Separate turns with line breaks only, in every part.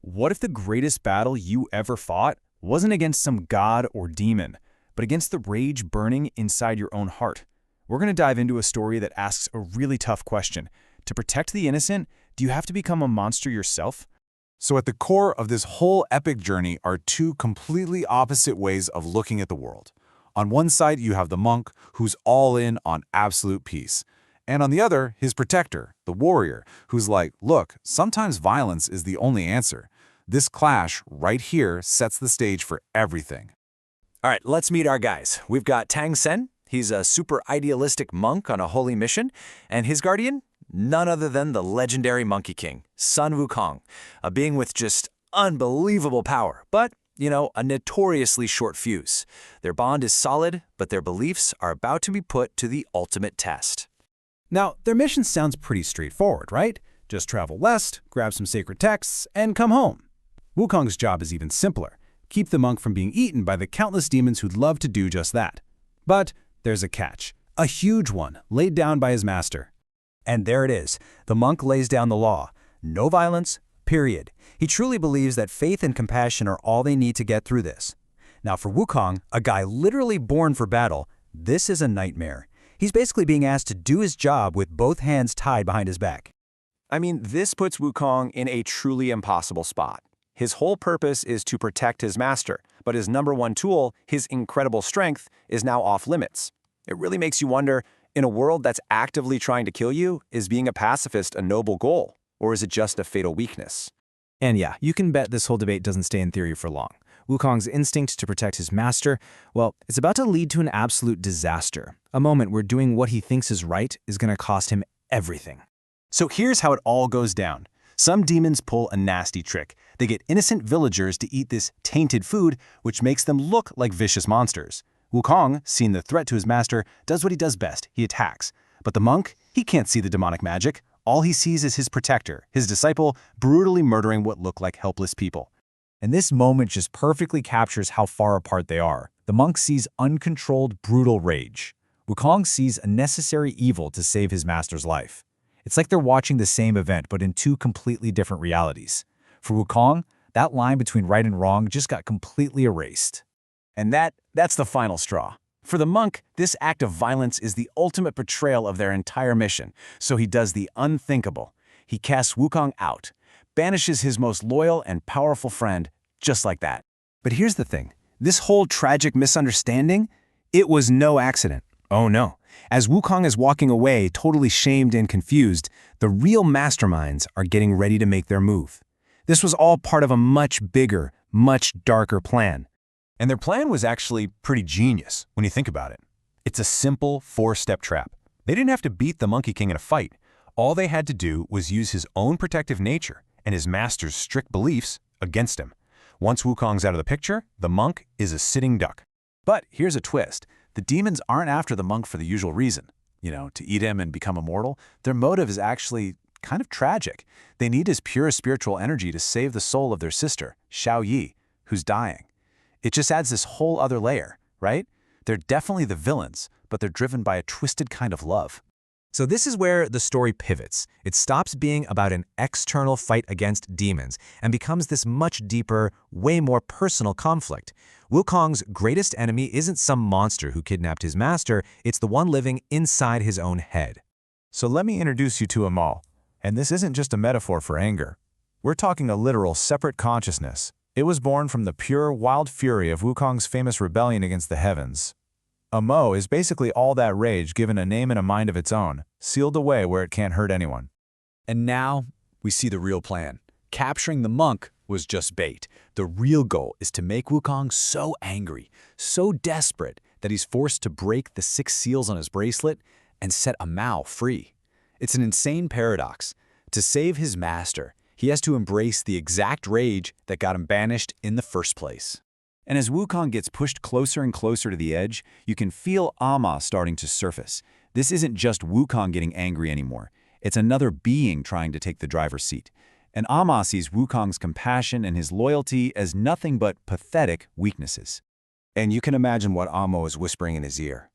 What if the greatest battle you ever fought wasn't against some god or demon, but against the rage burning inside your own heart? We're going to dive into a story that asks a really tough question. To protect the innocent, do you have to become a monster yourself?
So at the core of this whole epic journey are two completely opposite ways of looking at the world. On one side, you have the monk, who's all in on absolute peace. And on the other, his protector, the warrior, who's like, look, sometimes violence is the only answer. This clash right here sets the stage for everything.
All right, let's meet our guys. We've got Tang Sen. He's a super idealistic monk on a holy mission. And his guardian? None other than the legendary Monkey King, Sun Wukong, a being with just unbelievable power, but, a notoriously short fuse. Their bond is solid, but their beliefs are about to be put to the ultimate test.
Now, their mission sounds pretty straightforward, right? Just travel west, grab some sacred texts, and come home. Wukong's job is even simpler. Keep the monk from being eaten by the countless demons who'd love to do just that. But there's a catch, a huge one, laid down by his master.
And there it is. The monk lays down the law. No violence, period. He truly believes that faith and compassion are all they need to get through this. Now for Wukong, a guy literally born for battle, this is a nightmare. He's basically being asked to do his job with both hands tied behind his back.
I mean, this puts Wukong in a truly impossible spot. His whole purpose is to protect his master, but his number one tool, his incredible strength, is now off limits. It really makes you wonder, in a world that's actively trying to kill you, is being a pacifist a noble goal, or is it just a fatal weakness?
And yeah, you can bet this whole debate doesn't stay in theory for long. Wukong's instinct to protect his master, well, it's about to lead to an absolute disaster. A moment where doing what he thinks is right is going to cost him everything. So here's how it all goes down. Some demons pull a nasty trick. They get innocent villagers to eat this tainted food, which makes them look like vicious monsters. Wukong, seeing the threat to his master, does what he does best. He attacks. But the monk, he can't see the demonic magic. All he sees is his protector, his disciple, brutally murdering what look like helpless people.
And this moment just perfectly captures how far apart they are. The monk sees uncontrolled, brutal rage. Wukong sees a necessary evil to save his master's life. It's like they're watching the same event, but in two completely different realities. For Wukong, that line between right and wrong just got completely erased.
And that's the final straw. For the monk, this act of violence is the ultimate betrayal of their entire mission, so he does the unthinkable. He casts Wukong out, banishes his most loyal and powerful friend, just like that.
But here's the thing. This whole tragic misunderstanding, it was no accident. Oh no. As Wukong is walking away, totally shamed and confused, the real masterminds are getting ready to make their move. This was all part of a much bigger, much darker plan.
And their plan was actually pretty genius when you think about it. It's a simple four-step trap. They didn't have to beat the Monkey King in a fight. All they had to do was use his own protective nature and his master's strict beliefs against him. Once Wukong's out of the picture, the monk is a sitting duck.
But here's a twist. The demons aren't after the monk for the usual reason, to eat him and become immortal. Their motive is actually kind of tragic. They need his pure spiritual energy to save the soul of their sister, Xiao Yi, who's dying. It just adds this whole other layer, right? They're definitely the villains, but they're driven by a twisted kind of love.
So this is where the story pivots. It stops being about an external fight against demons and becomes this much deeper, way more personal conflict. Wukong's greatest enemy isn't some monster who kidnapped his master, it's the one living inside his own head.
So let me introduce you to Amal. And this isn't just a metaphor for anger. We're talking a literal separate consciousness. It was born from the pure, wild fury of Wukong's famous rebellion against the heavens. Amo is basically all that rage given a name and a mind of its own, sealed away where it can't hurt anyone.
And now we see the real plan. Capturing the monk was just bait. The real goal is to make Wukong so angry, so desperate, that he's forced to break the 6 seals on his bracelet and set Amo free. It's an insane paradox. To save his master, he has to embrace the exact rage that got him banished in the first place.
And as Wukong gets pushed closer and closer to the edge, you can feel Ama starting to surface. This isn't just Wukong getting angry anymore. It's another being trying to take the driver's seat. And Ama sees Wukong's compassion and his loyalty as nothing but pathetic weaknesses. And you can imagine what Amo is whispering in his ear.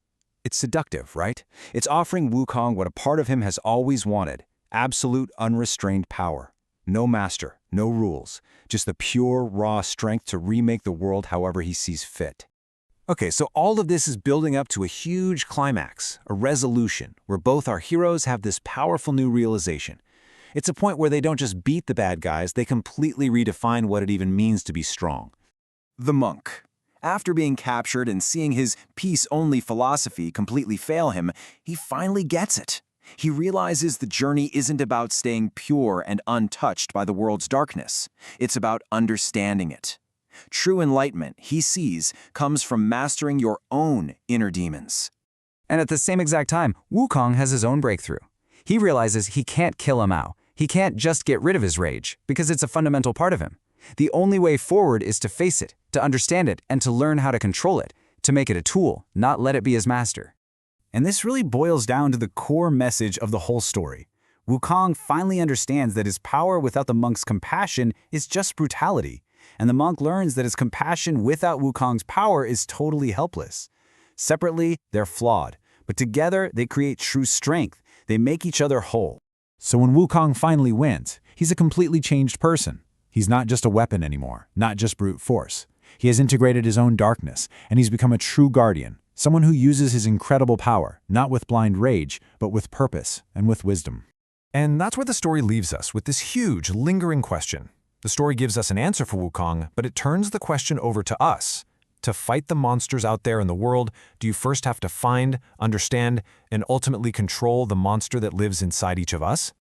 It's seductive, right? It's offering Wukong what a part of him has always wanted, absolute unrestrained power.
no master, no rules, just the pure, raw strength to remake the world however he sees fit. Okay, so all of this is building up to a huge climax, a resolution, where both our heroes have this powerful new realization. It's a point where they don't just beat the bad guys, they completely redefine what it even means to be strong. The monk. After being captured and seeing his peace-only philosophy completely fail him, he finally gets it. He realizes the journey isn't about staying pure and untouched by the world's darkness. It's about understanding it. True enlightenment, he sees, comes from mastering your own inner demons. And at the same exact time, Wukong has his own breakthrough. He realizes he can't kill him out. He can't just get rid of his rage, because it's a fundamental part of him. The only way forward is to face it, to understand it, and to learn how to control it, to make it a tool, not let it be his master.
And this really boils down to the core message of the whole story. Wukong finally understands that his power without the monk's compassion is just brutality, and the monk learns that his compassion without Wukong's power is totally helpless. Separately, they're flawed, but together they create true strength. They make each other whole.
So when Wukong finally wins, he's a completely changed person. He's not just a weapon anymore, not just brute force. He has integrated his own darkness, and he's become a true guardian, someone who uses his incredible power, not with blind rage, but with purpose and with wisdom.
And that's where the story leaves us, with this huge, lingering question. The story gives us an answer for Wukong, but it turns the question over to us. To fight the monsters out there in the world, do you first have to find, understand, and ultimately control the monster that lives inside each of us?